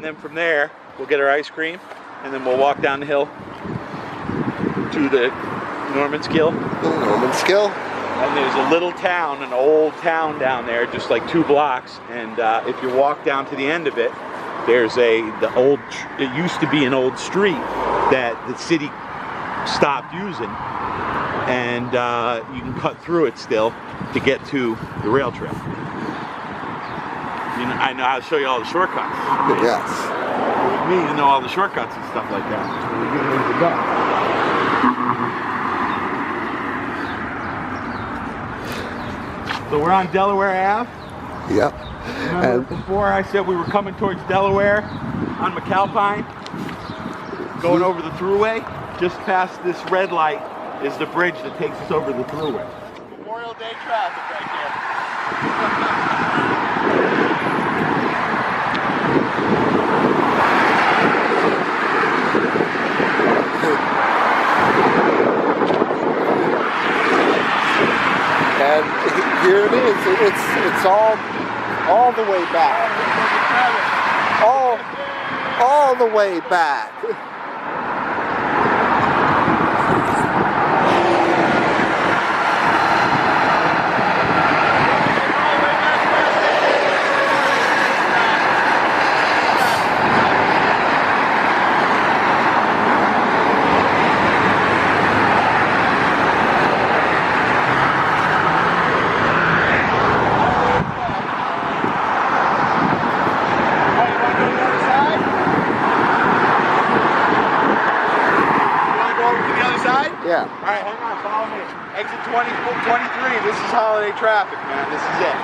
and then from there, we'll get our ice cream, and then we'll walk down the hill to the Normanskill. Normanskill. And there's a little town, an old town down there, just like 2 blocks. And if you walk down to the end of it, there's it used to be an old street that the city stopped using. And you can cut through it still to get to the rail trail. You know, I know how to show you all the shortcuts. Yes. With me, you know all the shortcuts and stuff like that. It's really good way to go. So we're on Delaware Ave. Yep. Remember before I said we were coming towards Delaware on McAlpine, going over the thruway? Just past this red light is the bridge that takes us over the thruway. Memorial Day traffic right here. And here it is. It's all the way back. All the way back. Yeah. All right, hang on, follow me. Exit 23, this is holiday traffic, man. This is it.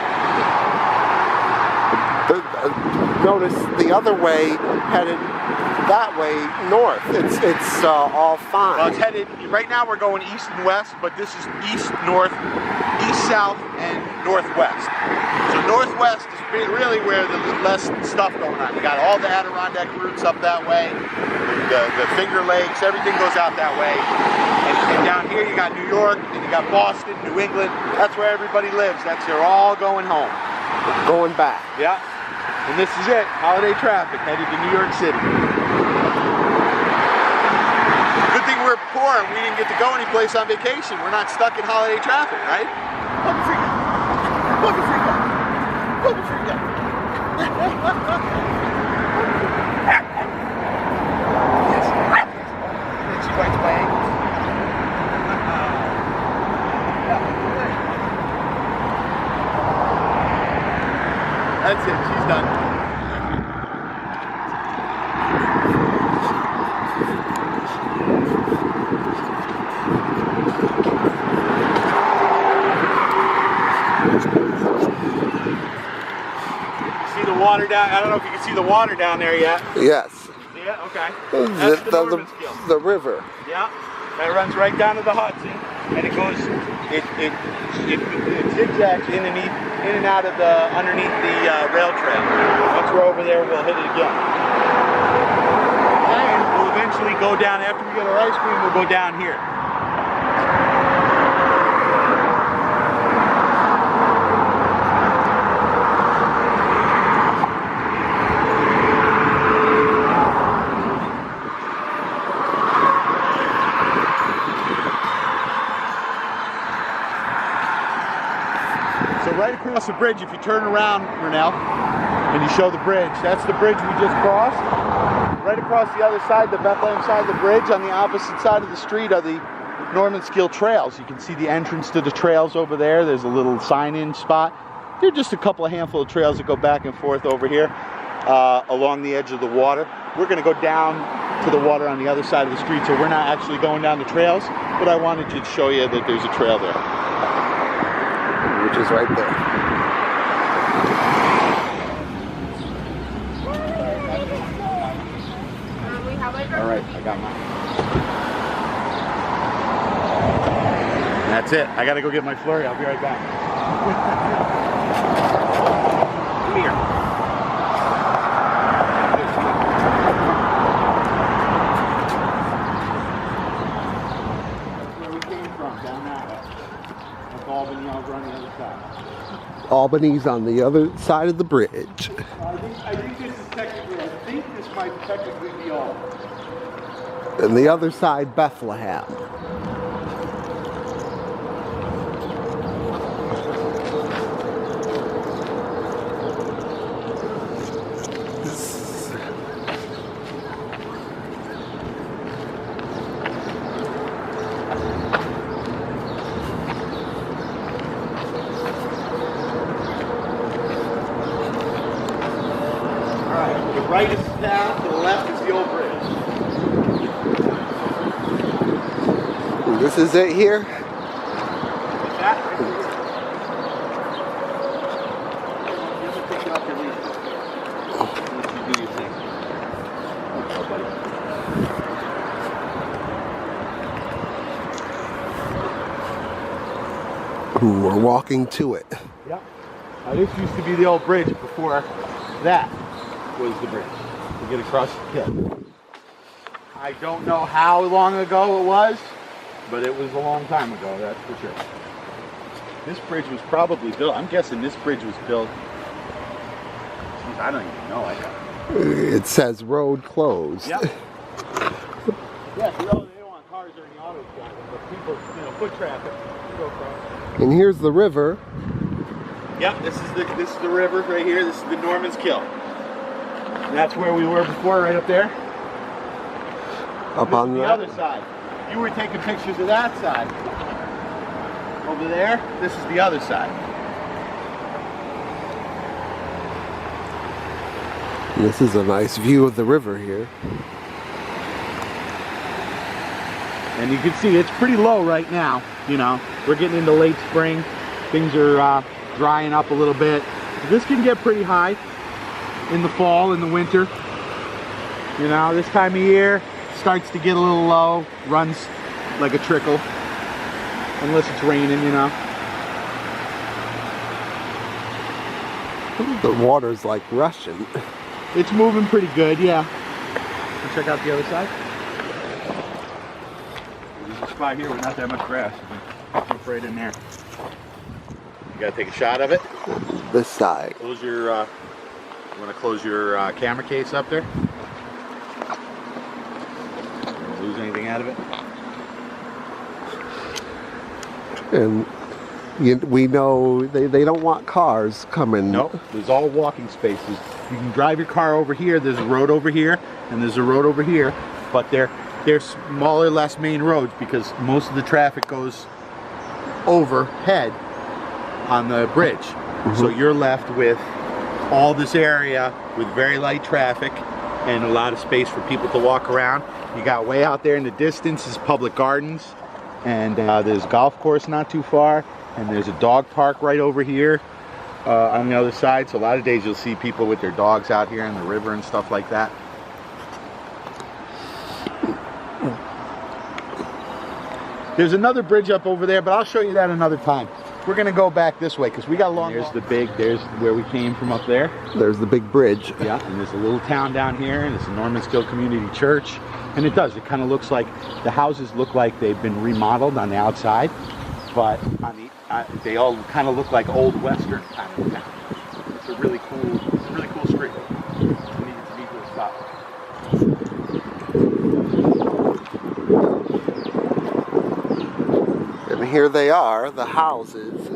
Notice the other way headed that way north. It's all fine. Well, it's headed, right now we're going east and west, but this is east, north, east, south, and northwest. So northwest is really where there's less stuff going on. You got all the Adirondack routes up that way, the Finger Lakes, everything goes out that way. And down here you got New York, and you got Boston, New England. That's where everybody lives. They're all going home. Going back. Yeah. And this is it. Holiday traffic headed to New York City. Good thing we're poor and we didn't get to go anyplace on vacation. We're not stuck in holiday traffic, right? Welcome free guy. Welcome free guy. Welcome free guy. Yes. She bites my ankles. That's it, she's done. See the water down, I don't know if you can see the water down there yet. Yes. See it? Okay. That's the Normanskill. The river. Yeah. That runs right down to the Hudson, and it goes, it zigzags in and out of underneath the rail trail. Once we're over there, we'll hit it again. And we'll eventually go down, after we get our ice cream, we'll go down here. So right across the bridge, if you turn around, Rennell, and you show the bridge, that's the bridge we just crossed. Right across the other side, the Bethlehem side of the bridge, on the opposite side of the street are the Normanskill trails. You can see the entrance to the trails over there. There's a little sign-in spot. There are just a handful of trails that go back and forth over here along the edge of the water. We're going to go down to the water on the other side of the street, so we're not actually going down the trails, but I wanted to show you that there's a trail there. Which is right there. All right, I got mine. That's it. I gotta go get my flurry. I'll be right back. Come here. That's where we came from, down that way. That's Albany over on the other side. Albany's on the other side of the bridge. I think this is technically think this might technically be all. And the other side, Bethlehem. The right is the path, to the left is the old bridge. This is it here? What's that? Pick it up your lead. You do your thing. Oh, buddy. Ooh, we're walking to it. Yep. Now this used to be the old bridge before that was the bridge to get across the hill. I don't know how long ago it was, but it was a long time ago, that's for sure. This bridge was probably built, I'm guessing this bridge was built, geez, I don't even know. It says road closed. Yep. Yeah, they don't want cars or any autos driving, but people, foot traffic to go across. And here's the river. Yep, this is the river right here. This is the Normanskill. And that's where we were before, right up there. Up on the other side. You were taking pictures of that side. Over there, this is the other side. This is a nice view of the river here. And you can see it's pretty low right now. We're getting into late spring. Things are drying up a little bit. This can get pretty high in the fall, in the winter. This time of year starts to get a little low, runs like a trickle, unless it's raining, The water's like rushing. It's moving pretty good, yeah. Let's check out the other side. There's a spot here with not that much grass. Jump right in there. You gotta take a shot of it. This side. Close your, you wanna close your camera case up there? Lose anything out of it? And we know they don't want cars coming. Nope, there's all walking spaces. You can drive your car over here, there's a road over here, and there's a road over here, but they're smaller, less main roads because most of the traffic goes overhead on the bridge. Mm-hmm. So you're left with all this area with very light traffic and a lot of space for people to walk around. You got way out there in the distance is public gardens, and there's a golf course not too far, and there's a dog park right over here on the other side. So a lot of days you'll see people with their dogs out here in the river and stuff like that. There's another bridge up over there, but I'll show you that another time. We're gonna go back this way because we got long. There's where we came from up there. There's the big bridge. Yeah, and there's a little town down here, and it's a Normanskill Community Church. And it does, it kind of looks like, the houses look like they've been remodeled on the outside, but on the, they all kind of look like old Western kind of town. It's a really cool street. You need to meet this spot. And here they are, the houses.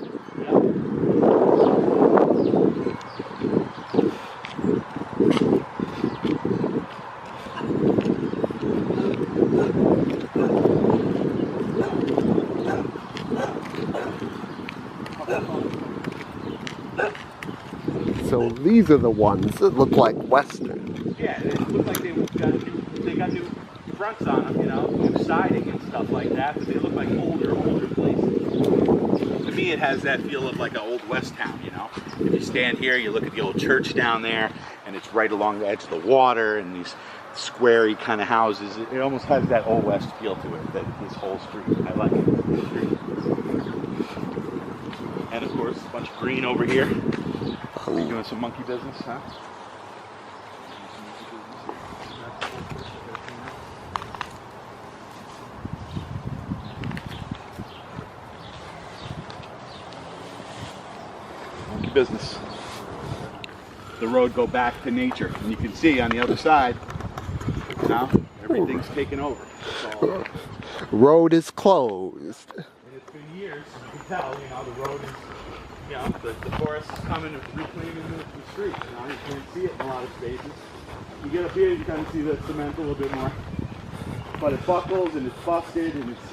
So these are the ones that look like Western. Yeah, they look like they got new fronts on them, new siding and stuff like that, but they look like older places. To me, it has that feel of like an old West town, If you stand here, you look at the old church down there, and it's right along the edge of the water, and these squarey kind of houses. It almost has that old West feel to it, this whole street. I like it. And of course, a bunch of green over here. You're doing some monkey business, huh? Monkey business. the road go back to nature. And you can see on the other side, now everything's taken over. So, road is closed. and it's been years, you can tell, the road is, the forest is coming and reclaiming the street. You can't see it in a lot of spaces. You get up here, you kind of see the cement a little bit more. But it buckles and it's busted and it's,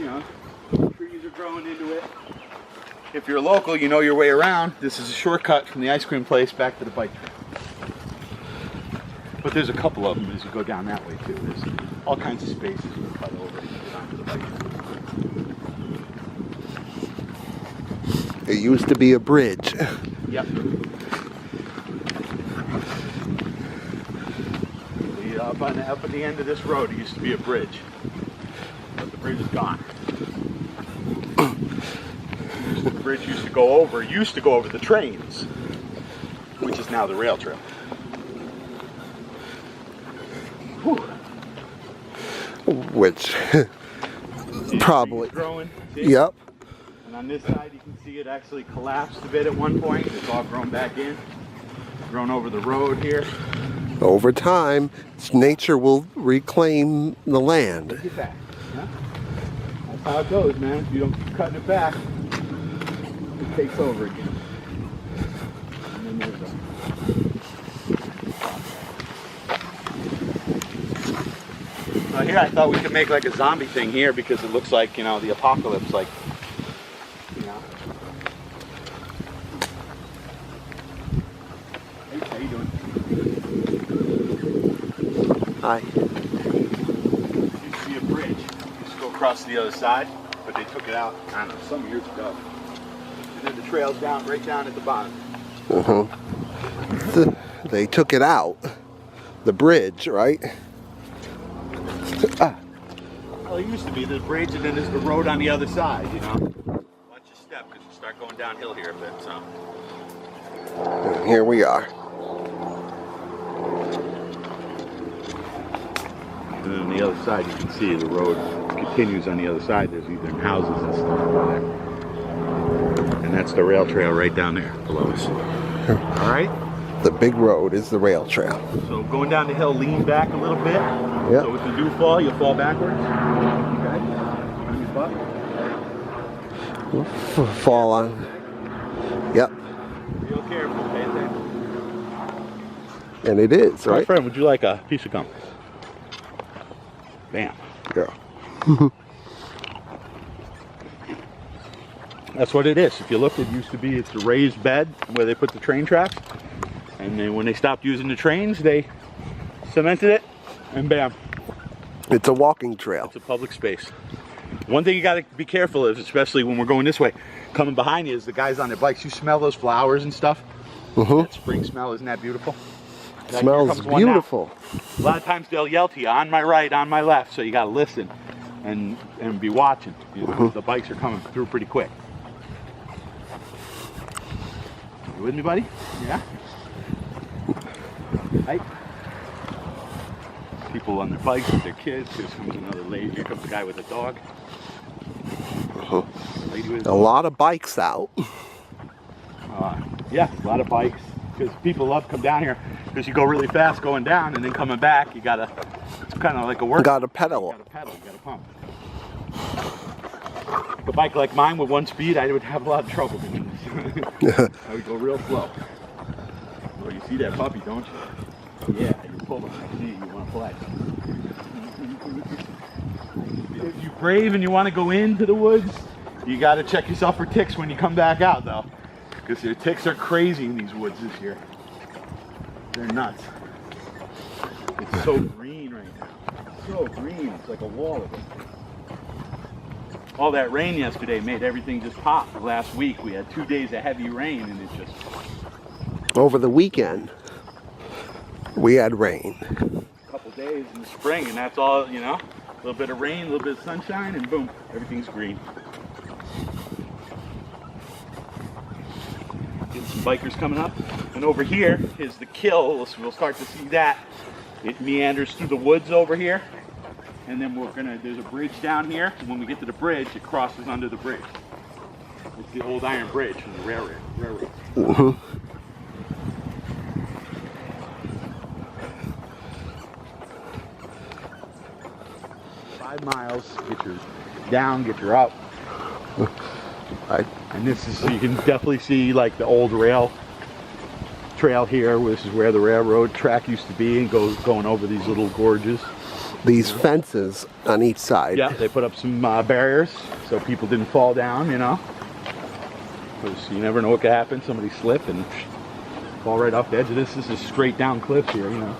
trees are growing into it. If you're local, you know your way around. This is a shortcut from the ice cream place back to the bike trail. But there's a couple of them as you go down that way too. There's all kinds of spaces you can cut over and get onto the bike trail. It used to be a bridge. Yep. Up at the end of this road, it used to be a bridge. But the bridge is gone. The bridge used to go over the trains, which is now the rail trail. Whew. Which probably. Growing, yep. And on this side, you can see it actually collapsed a bit at one point. It's all grown back in, grown over the road here. Over time, nature will reclaim the land. Look at that. Yeah? That's how it goes, man. If you don't keep cutting it back, it takes over again. And then there's here I thought we could make like a zombie thing here because it looks like, the apocalypse, like, Hey, how you doing? Hi. It used to be a bridge. It used to go across to the other side, but they took it out, I don't know, some years ago. And then the trail's down, right down at the bottom. They took it out. The bridge, right? Well, it used to be the bridge, and then there's the road on the other side, Watch your step, because you start going downhill here a bit, so. And here we are. And then on the other side, you can see the road continues on the other side. There's even houses and stuff over there. And that's the rail trail right down there below us. All right? The big road is the rail trail. So going down the hill, lean back a little bit. Yep. So if you do fall, you'll fall backwards. Okay? On your butt. Fall on. Yep. Real careful, pay attention. And it is, My right? friend, would you like a piece of gum? Bam. Yeah. That's what it is. If you look, it used to be, it's a raised bed where they put the train tracks. And then when they stopped using the trains, they cemented it, and bam. It's a walking trail. It's a public space. One thing you got to be careful of, especially when we're going this way, coming behind you, is the guys on their bikes. You smell those flowers and stuff? That spring smell, isn't that beautiful? Smells beautiful. A lot of times they'll yell to you, on my right, on my left, so you got to listen and be watching. The bikes are coming through pretty quick. You with me, buddy? Yeah? Right? People on their bikes with their kids. Here comes another lady. Here comes a guy with a dog. Lady with a dog. lot of bikes out. Yeah, a lot of bikes. Because people love to come down here because you go really fast going down, and then coming back, you gotta. It's kind of like a workout. Gotta pedal. You gotta pedal. You gotta pump. A bike like mine with one speed, I would have a lot of trouble doing this. I would go real slow. Well, you see that puppy, don't you? Yeah, you pull him. I see you want to play. If you're brave and you want to go into the woods, you got to check yourself for ticks when you come back out, though. Because the ticks are crazy in these woods this year. They're nuts. It's so green right now. So green. It's like a wall of it. All that rain yesterday made everything just pop. Last week we had 2 days of heavy rain, and it just... Over the weekend, we had rain. A couple days in the spring, and that's all, A little bit of rain, a little bit of sunshine, and boom, everything's green. Getting some bikers coming up. And over here is the kill. We'll start to see that. It meanders through the woods over here. And then there's a bridge down here. And when we get to the bridge, it crosses under the bridge. It's the old iron bridge from the railroad. 5 miles. Get your down, get your up. And this is, so you can definitely see like the old rail trail here. This is where the railroad track used to be, and going over these little gorges. These fences on each side. Yeah, they put up some barriers so people didn't fall down, you know. Because you never know what could happen. Somebody slip and fall right off the edge of this. This is straight down cliffs here, you know.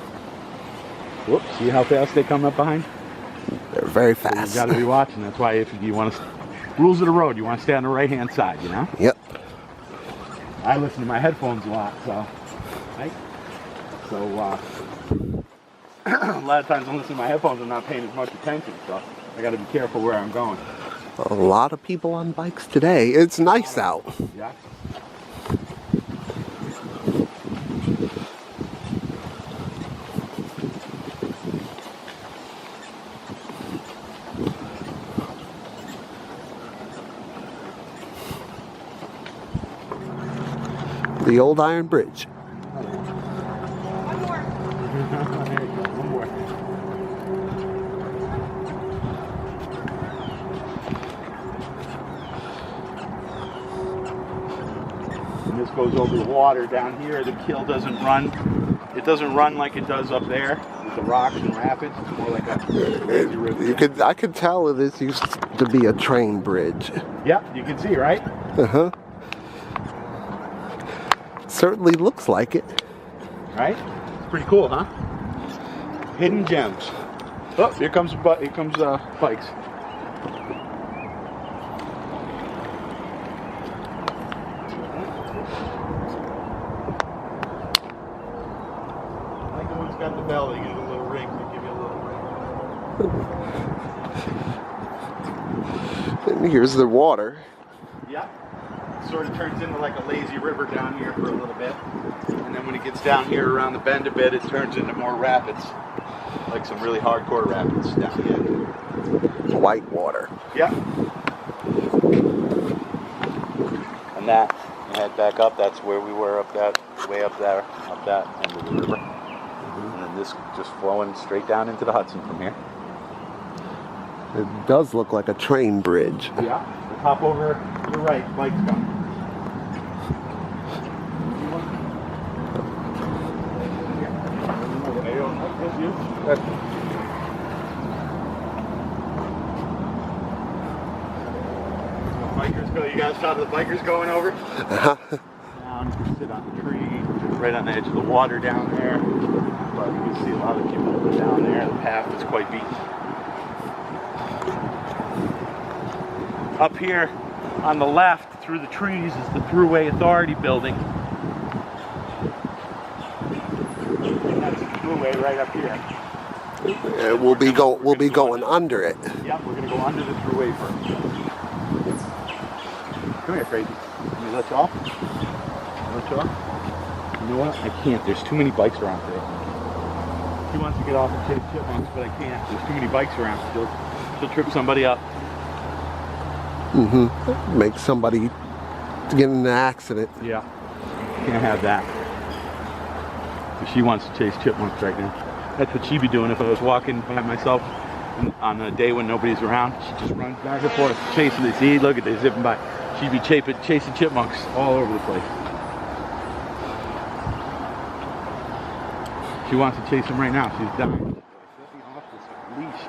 Whoops, see how fast they come up behind? They're very So fast. you got to be watching. That's why if you want to, rules of the road, you want to stay on the right-hand side, you know? Yep. I listen to my headphones a lot, so, right? So, a lot of times I'm listening to my headphones, I'm not paying as much attention, so I got to be careful where I'm going. A lot of people on bikes today. It's nice out. Yeah. The old iron bridge. One more. There you go. One more. And this goes over the water down here. The kill doesn't run. It doesn't run like it does up there with the rocks and rapids. It's more like a lazy river. I could tell this used to be a train bridge. Yep, you can see, right? Uh-huh. Certainly looks like it. Right? It's pretty cool, huh? Hidden gems. Oh, here comes bikes. I like the one's got the bell. They give you a little ring. They give you a little ring. And here's the water. Yeah. Sort of turns into like a lazy river down here for a little bit, and then when it gets down here around the bend a bit, it turns into more rapids, like some really hardcore rapids down here. White water. Yeah. And that, head back up, that's where we were, up that, way up there, up that end of the river. And then this just flowing straight down into the Hudson from here. It does look like a train bridge. Yeah. Hop over to the right, bike's coming. Bikers go. You guys saw the bikers going over? Down, you can sit on the tree, right on the edge of the water down there. But you can see a lot of people down there. The path is quite beaten. Up here on the left through the trees is the Thruway Authority building. And that's the Thruway right up here. We'll be going under it. Yep, we're gonna go under the Thruway first. Come here, Crazy. Can you let you off? Let you off? You know what? I can't. There's too many bikes around today. He wants to get off and chase chipmunks, but I can't. There's too many bikes around. She'll trip somebody up. Mm-hmm. Make somebody get in an accident. Yeah. Can't have that. So she wants to chase chipmunks right now. That's what she'd be doing if I was walking by myself on a day when nobody's around. She just runs back and forth, chasing the see, look at they zipping by. She'd be chasing chipmunks all over the place. She wants to chase them right now. She's dying. Let me off this leash.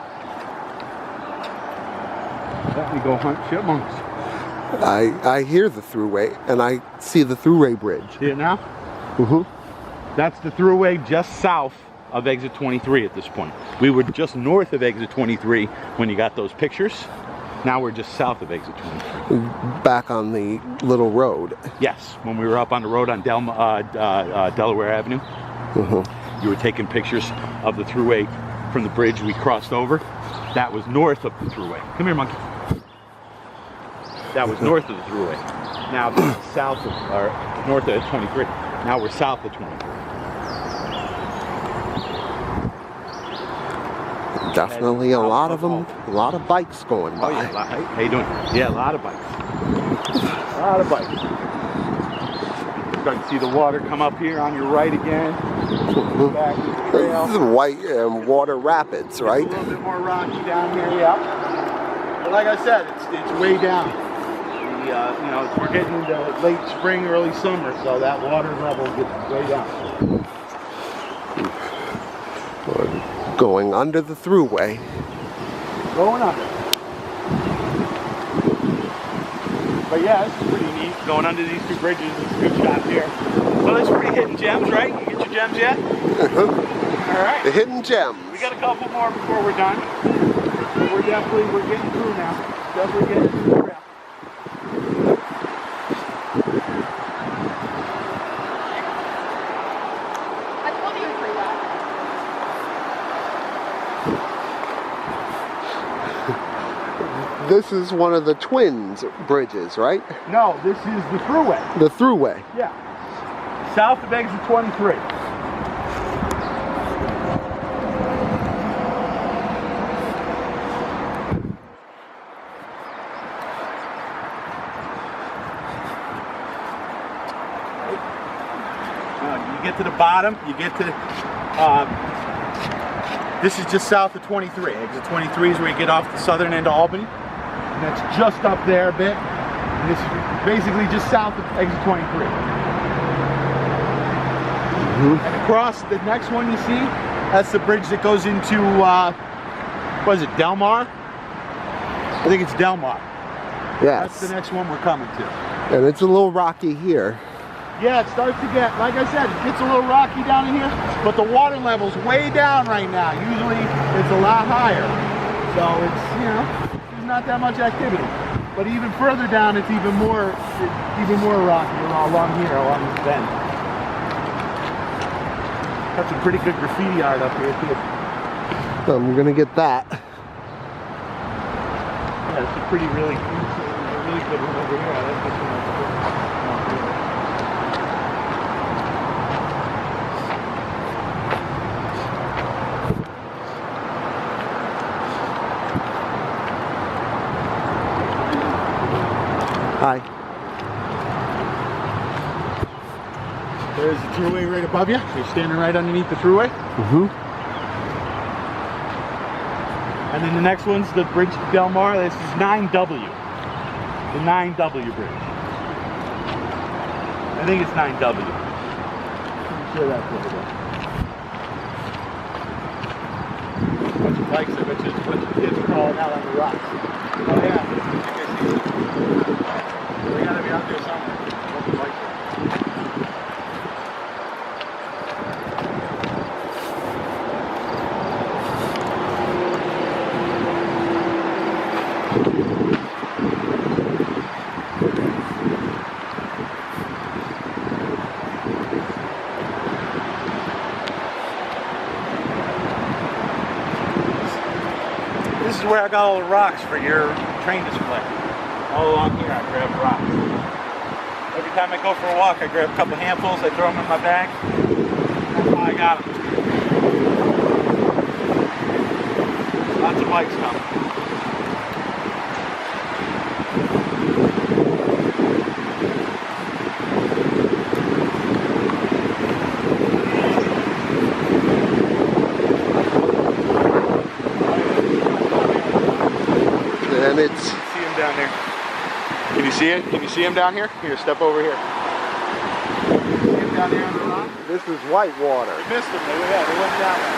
Let me go hunt chipmunks. I hear the Thruway, and I see the Thruway bridge. See it now? Mm-hmm. That's the Thruway just south of exit 23 at this point. We were just north of exit 23 when you got those pictures. Now we're just south of exit 23. Back on the little road. Yes, when we were up on the road on Delaware Avenue, you were taking pictures of the Thruway from the bridge we crossed over. That was north of the Thruway. Come here, monkey. That was north of the Thruway. Now this is south of, or north of 23. Now we're south of 23. Definitely a lot of them, a lot of bikes going by. Oh yeah, how you doing? Yeah, a lot of bikes. A lot of bikes. You're starting to see the water come up here on your right again. Back to the trail. This is White Water Rapids, right? It's a little bit more rocky down here, yeah. But like I said, it's way down. You know, we're getting into late spring, early summer, so that water level gets way down. We're going under the thruway. Going under. But yeah, this is pretty neat. Going under these two bridges, it's a good shot here. So that's pretty hidden gems, right? You get your gems yet? All right. The hidden gems. We got a couple more before we're done. We're getting through now. Definitely getting through the trail. This is one of the twins bridges, right? No, this is the thruway. The thruway. Yeah. South of exit 23. You get to the bottom, you get to, this is just south of 23. Exit 23 is where you get off the southern end of Albany. And that's just up there a bit. And this is basically just south of exit 23. And across the next one you see, that's the bridge that goes into, what is it, Delmar? I think it's Delmar. Yes. That's the next one we're coming to. And it's a little rocky here. Yeah, it starts to get, like I said, it gets a little rocky down in here, but the water level's way down right now. Usually it's a lot higher. So it's, you know, there's not that much activity. But even further down, it's even more rocky along here, along this bend. Got some pretty good graffiti art up here too. I'm gonna get that. Yeah, it's a pretty really good one over here. I like this one. Hi. There's the thruway right above you. You're standing right underneath the thruway. And then the next one's the bridge to Delmar. This is 9W. The 9W bridge. I think it's 9W. Pretty sure that's what it is. A bunch of bikes, I bet you there's a bunch of kids crawling out on the rocks. Oh yeah. They gotta be out there somewhere. This is where I got all the rocks for your train display. All along here I grab rocks. Every time I go for a walk I grab a couple handfuls, I throw them in my bag. That's how I got them. Lots of bikes coming. And it's... See him down there. Can you see it? Can you see him down here? Here, step over here. See him down there on the rock? This is white water. You missed him. Yeah, they went that way.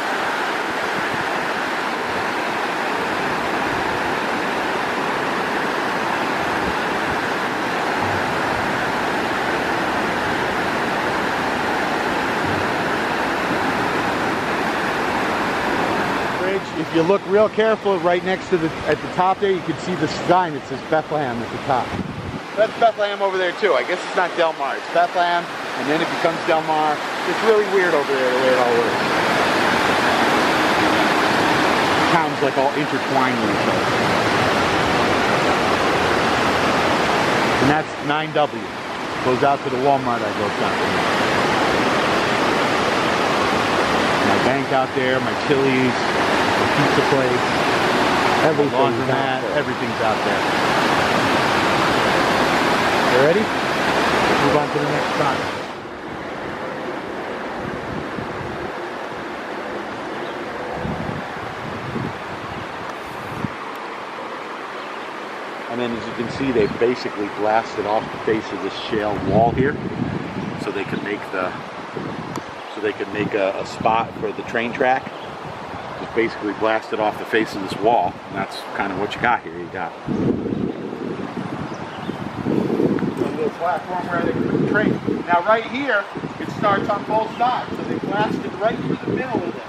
If you look real careful, right next to at the top there, you can see the sign that says Bethlehem at the top. That's Bethlehem over there too. I guess it's not Delmar, it's Bethlehem, and then it becomes Delmar. It's really weird over there the way it all works. The town's like all intertwined with each other. And that's 9W. Goes out to the Walmart I go shopping. My bank out there, my Chili's. Pizza place, everything's laundromat, everything's out there. You ready? Let's move on to the next spot. And then as you can see, they basically blasted off the face of this shale wall here, so they could make a spot for the train track. Just basically blasted off the face of this wall, and that's kind of what you got here. You got a little platform where they can put the train. Now right here, it starts on both sides, so they blasted right through the middle of this.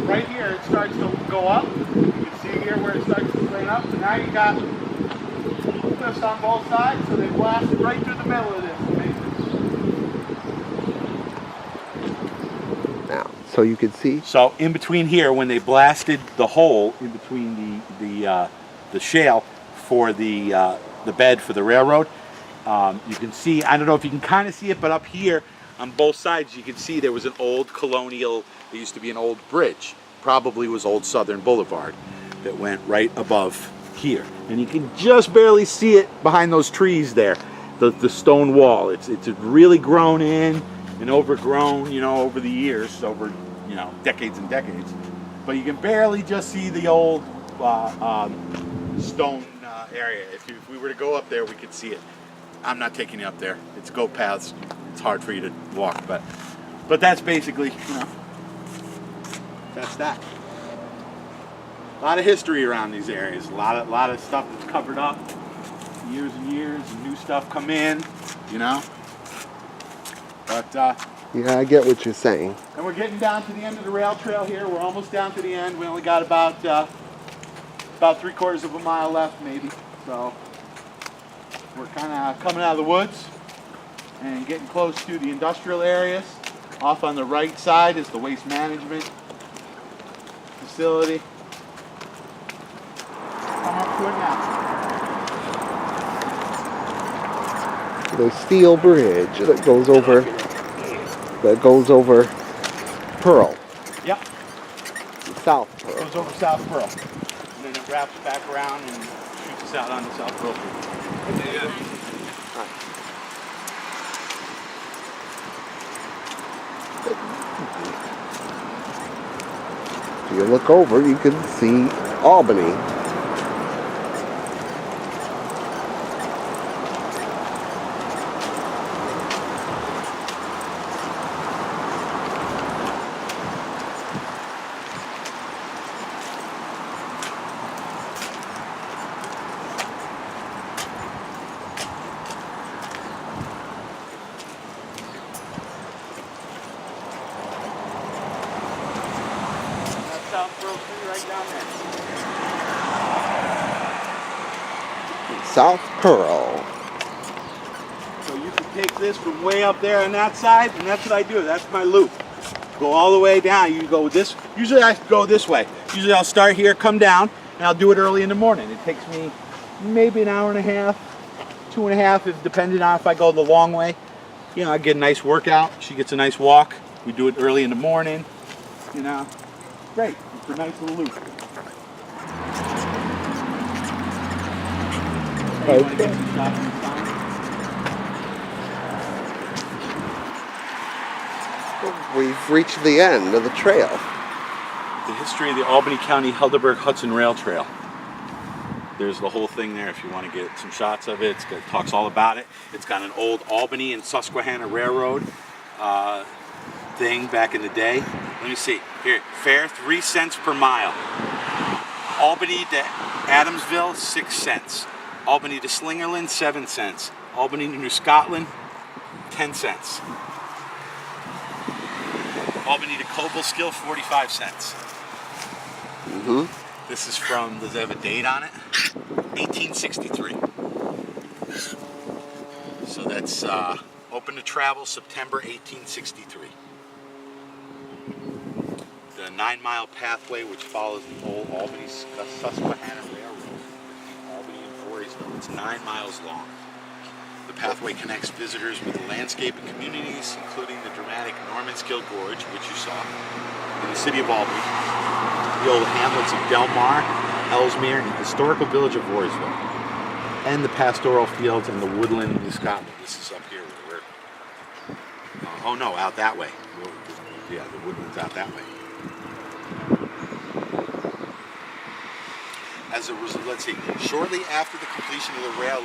Right here, it starts to go up. You can see here where it starts to straighten up. So now you got cliffs on both sides, so they blasted right through the middle of this. Now, so you can see. So in between here, when they blasted the hole in between the shale for the bed for the railroad, you can see. I don't know if you can kind of see it, but up here on both sides, you can see there was an old colonial. There used to be an old bridge. Probably was Old Southern Boulevard that went right above here, and you can just barely see it behind those trees there. The stone wall. It's really grown in and overgrown, you know, over the years, over, you know, decades and decades. But you can barely just see the old stone area. If we were to go up there, we could see it. I'm not taking you up there. It's goat paths. It's hard for you to walk, but that's basically, you know, that's that. A lot of history around these areas. A lot of stuff that's covered up, years and years, and new stuff come in, you know. But yeah, I get what you're saying. And we're getting down to the end of the rail trail here. We're almost down to the end. We only got about 3/4 of a mile left, maybe. So we're kind of coming out of the woods and getting close to the industrial areas. Off on the right side is the waste management facility. Come up to it now. The steel bridge that goes over Pearl. Yep. South Pearl. Goes over South Pearl. And then it wraps back around and shoots us out onto South Pearl. If you look over, you can see Albany. South Pearl Street right down there. South Pearl. So you can take this from way up there on that side, and that's what I do. That's my loop. Go all the way down. You go this. Usually I go this way. Usually I'll start here, come down, and I'll do it early in the morning. It takes me maybe an hour and a half, 2.5, if depending on if I go the long way. You know, I get a nice workout. She gets a nice walk. We do it early in the morning. You know, great. It's a nice little loop. Hey, you want to get some shots of the sign? We've reached the end of the trail. The history of the Albany County Helderberg-Hudson Rail Trail. There's the whole thing there if you want to get some shots of it. It talks all about it. It's got an old Albany and Susquehanna Railroad thing back in the day. Let me see. Here, fare 3 cents per mile. Albany to Adamsville, 6 cents. Albany to Slingerland, 7 cents. Albany to New Scotland, 10 cents. Albany to Cobleskill, 45 cents. Mm-hmm. This is from, does it have a date on it? 1863. So that's open to travel September 1863. The 9-mile pathway which follows the old Albany Susquehanna Railroad. Albany and Voorheesville. It's 9 miles long. The pathway connects visitors with the landscape and communities, including the dramatic Normanskill Gorge, which you saw, in the city of Albany, the old hamlets of Del Mar, Ellesmere, and the historical village of Voorheesville, and the pastoral fields and the woodland in Scotland. This is up here where we're, oh no, out that way. Yeah, the woodland's out that way. as a result, let's see, shortly after the completion of the rail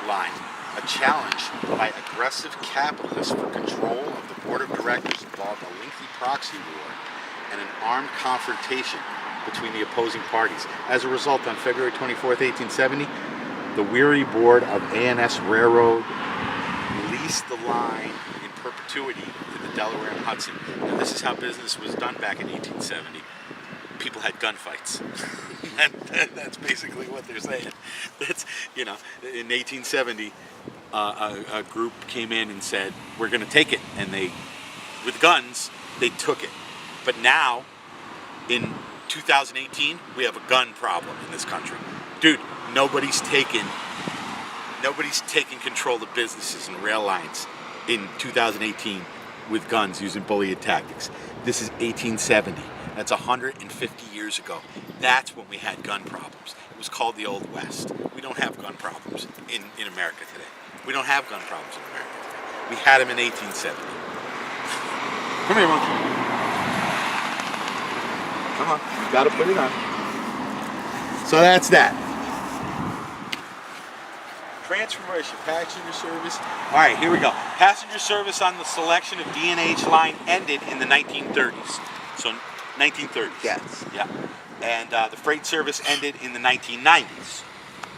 line, a challenge by aggressive capitalists for control of the board of directors involved a lengthy proxy war and an armed confrontation between the opposing parties. As a result, on February 24th, 1870, the weary board of A&S Railroad leased the line in perpetuity to the Delaware and Hudson. Now, this is how business was done back in 1870. People had gunfights. That's basically what they're saying. That's, you know, in 1870, a group came in and said, we're going to take it. And they, with guns, they took it. But now, in 2018, we have a gun problem in this country. Dude, nobody's taking control of businesses and rail lines in 2018 with guns using bullying tactics. This is 1870. That's 150 years ago. That's when we had gun problems. It was called the Old West. We don't have gun problems in America today. We don't have gun problems in America today. We had them in 1870. Come here, monkey. Come on, you gotta put it on. So that's that. Transformation, passenger service. All right, here we go. Passenger service on the selection of D&H line ended in the 1930s. So 1930s. Yes. Yeah. And the freight service ended in the 1990s.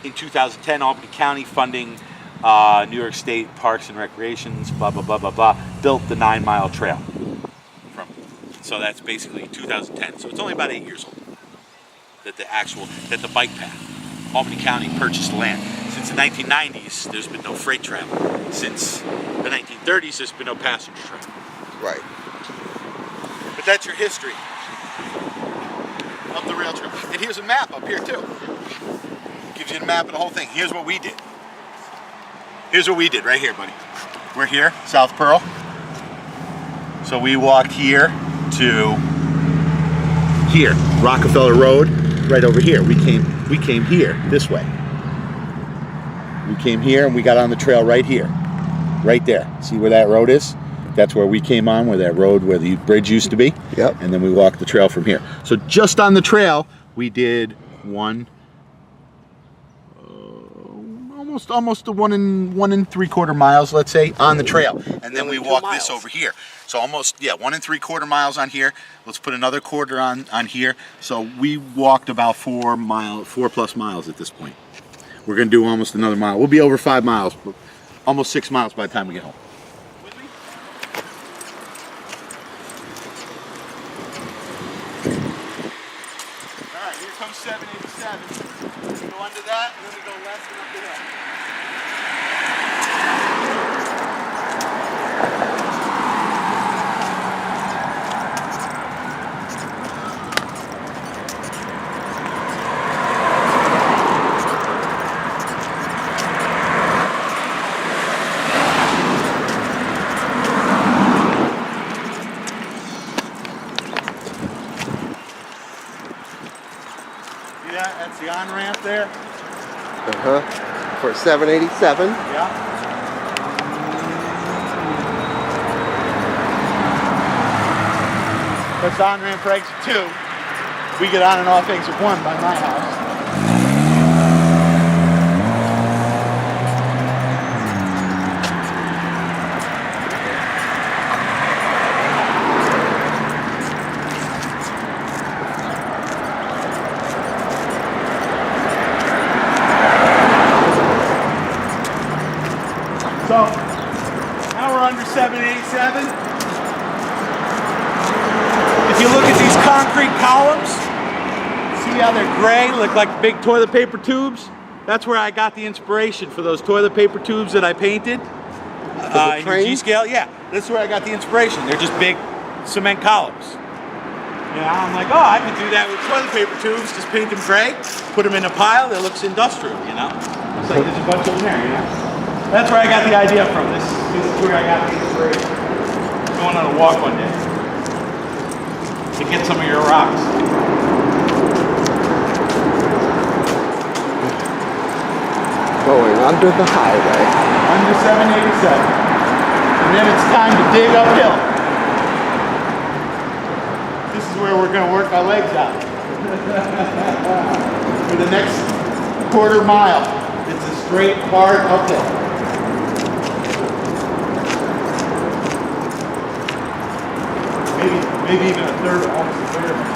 In 2010, Albany County funding New York State Parks and Recreations, blah, blah, blah, blah, blah, built the 9-mile trail. So that's basically 2010. So it's only about 8 years old that the bike path, Albany County purchased land. Since the 1990s, there's been no freight travel. Since the 1930s, there's been no passenger travel. Right. But that's your history of the rail trail. And here's a map up here too. Gives you the map of the whole thing. Here's what we did. Here's what we did right here, buddy. We're here, South Pearl. So we walked here to here, Rockefeller Road, right over here. We came here this way. We came here and we got on the trail right here, right there. See where that road is? That's where we came on, where that road, where the bridge used to be. Yep. And then we walked the trail from here. So just on the trail, we did almost 1 3/4 miles, let's say, on the trail. And then we walked this over here. So almost, 1 3/4 miles on here. Let's put another quarter on here. So we walked about 4+ miles at this point. We're gonna do almost another mile. We'll be over 5 miles, but almost 6 miles by the time we get home. With me? All right, here comes 787. We go under that, and then we go left and up the hill. That's the on-ramp there. For 787. Yeah. That's the on-ramp for exit 2. We get on and off exit 1 by my house. So, now we're under 787. If you look at these concrete columns, see how they're gray, look like big toilet paper tubes? That's where I got the inspiration for those toilet paper tubes that I painted. In your G-scale, yeah, that's where I got the inspiration. They're just big cement columns. Yeah, I'm like, oh, I could do that with toilet paper tubes, just paint them gray, put them in a pile, it looks industrial, you know? It's like there's a bunch of them there, you know? That's where I got the idea from. This is where I got the inspiration. Going on a walk one day to get some of your rocks. Going under the highway. Under 787. And then it's time to dig uphill. This is where we're going to work our legs out. for the next quarter mile. It's a straight, hard uphill. Maybe even a third, almost a third of it.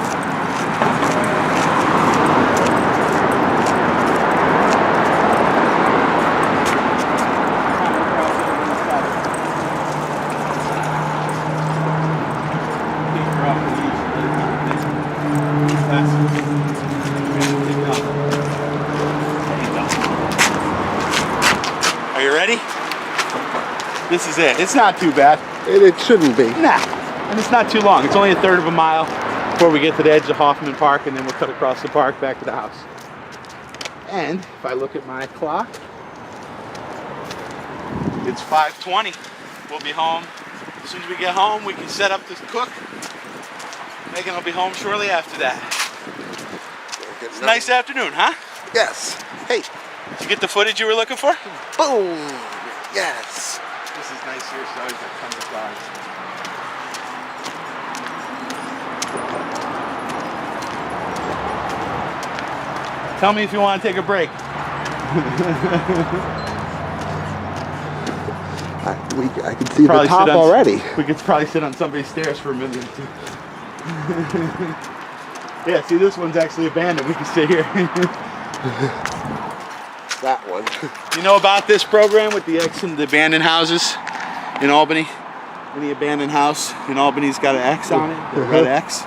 Are you ready? This is it. It's not too bad. It shouldn't be. Nah. And it's not too long. It's only a third of a mile before we get to the edge of Hoffman Park, and then we'll cut across the park back to the house. And if I look at my clock, it's 5:20. We'll be home. As soon as we get home, we can set up to cook. Megan will be home shortly after that. It's a nice afternoon, huh? Yes. Hey. Did you get the footage you were looking for? Boom. Yes. This is nice here, so always got tons of flowers. Tell me if you want to take a break. I can see the top already. We could probably sit on somebody's stairs for a minute or two. Yeah, see, this one's actually abandoned. We can sit here. That one. You know about this program with the X and the abandoned houses in Albany? Any abandoned house in Albany's got an X on it, the red X.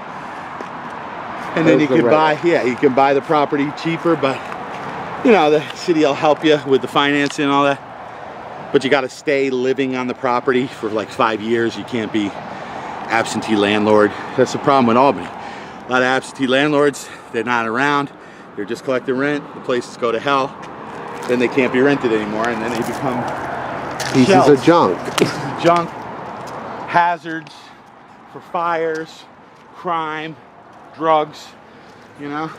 And then you can buy, you can buy the property cheaper, but you know, the city will help you with the financing and all that. But you got to stay living on the property for like 5 years. You can't be absentee landlord. That's the problem with Albany. A lot of absentee landlords, they're not around. They're just collecting rent. The places go to hell. Then they can't be rented anymore, and then they become pieces of junk. Junk, hazards for fires, crime, drugs, you know.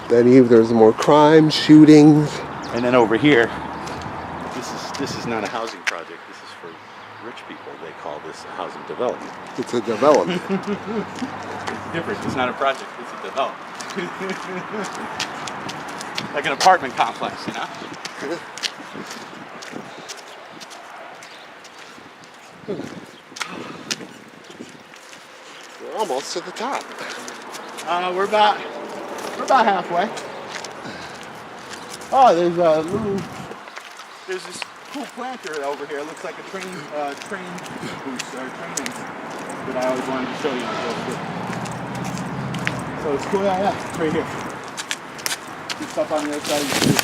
Then there's more crime, shootings. And then over here, this is not a housing project. This is for rich people. They call this a housing development. It's a development. It's different. It's not a project. It's a development. Like an apartment complex, you know. We're almost to the top. We're about halfway. Oh, there's this cool planter over here. It looks like a train boost or training that I always wanted to show you. So it's cool. Yeah, it's right here. It's up on the other side of the street.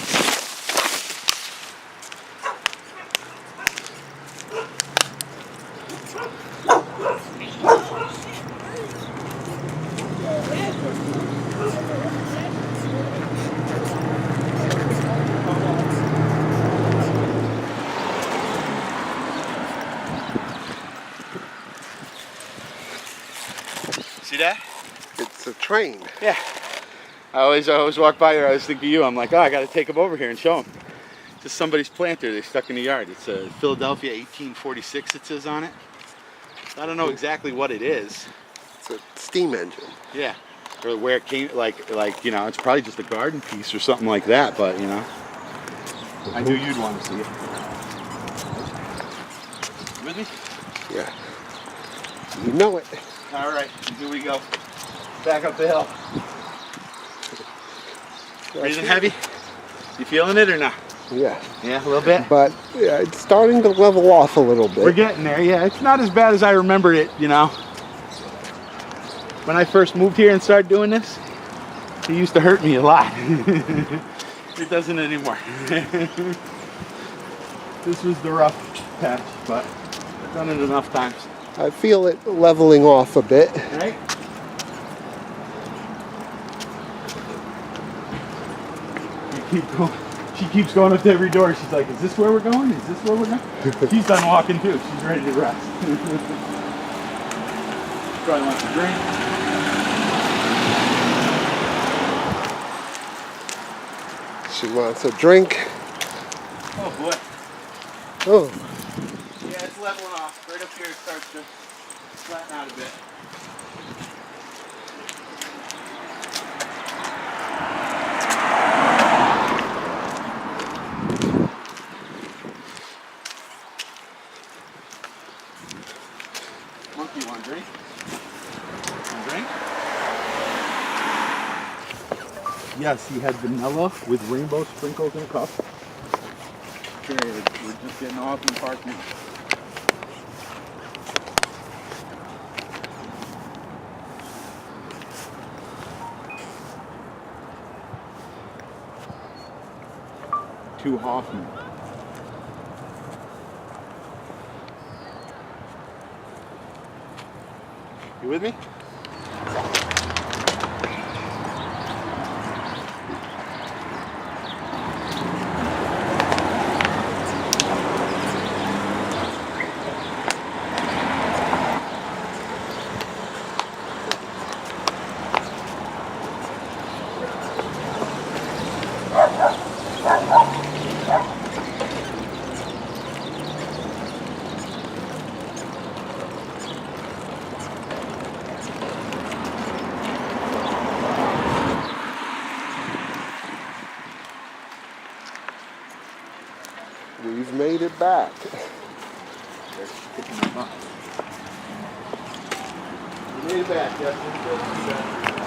See that? It's a train. Yeah. I always walk by here. I always think of you. I'm like, oh, I got to take them over here and show them. Just somebody's planter they stuck in the yard. It's a Philadelphia 1846. It says on it. I don't know exactly what it is. It's a steam engine. Yeah. Or where it came, like you know, it's probably just a garden piece or something like that. But you know, I knew you'd want to see it. You with me? Yeah. You know it. All right. Here we go. Back up the hill. Breathing heavy? You feeling it or not? Yeah. Yeah, a little bit? But yeah, it's starting to level off a little bit. We're getting there, yeah. It's not as bad as I remembered it, you know. When I first moved here and started doing this, it used to hurt me a lot. It doesn't anymore. This was the rough patch, but I've done it enough times. I feel it leveling off a bit. Right? She keeps going up to every door. She's like, is this where we're going? Is this where we're going? She's done walking too. She's ready to rest. Probably wants a drink. She wants a drink. Oh boy. Oh. Yeah, it's leveling off. Right up here it starts to flatten out a bit. Yes, he had vanilla with rainbow sprinkles in a cup. Okay, we're just getting off in the park now. To Hoffman. You with me? We've made it back. They're sticking them up. We made it back, yes.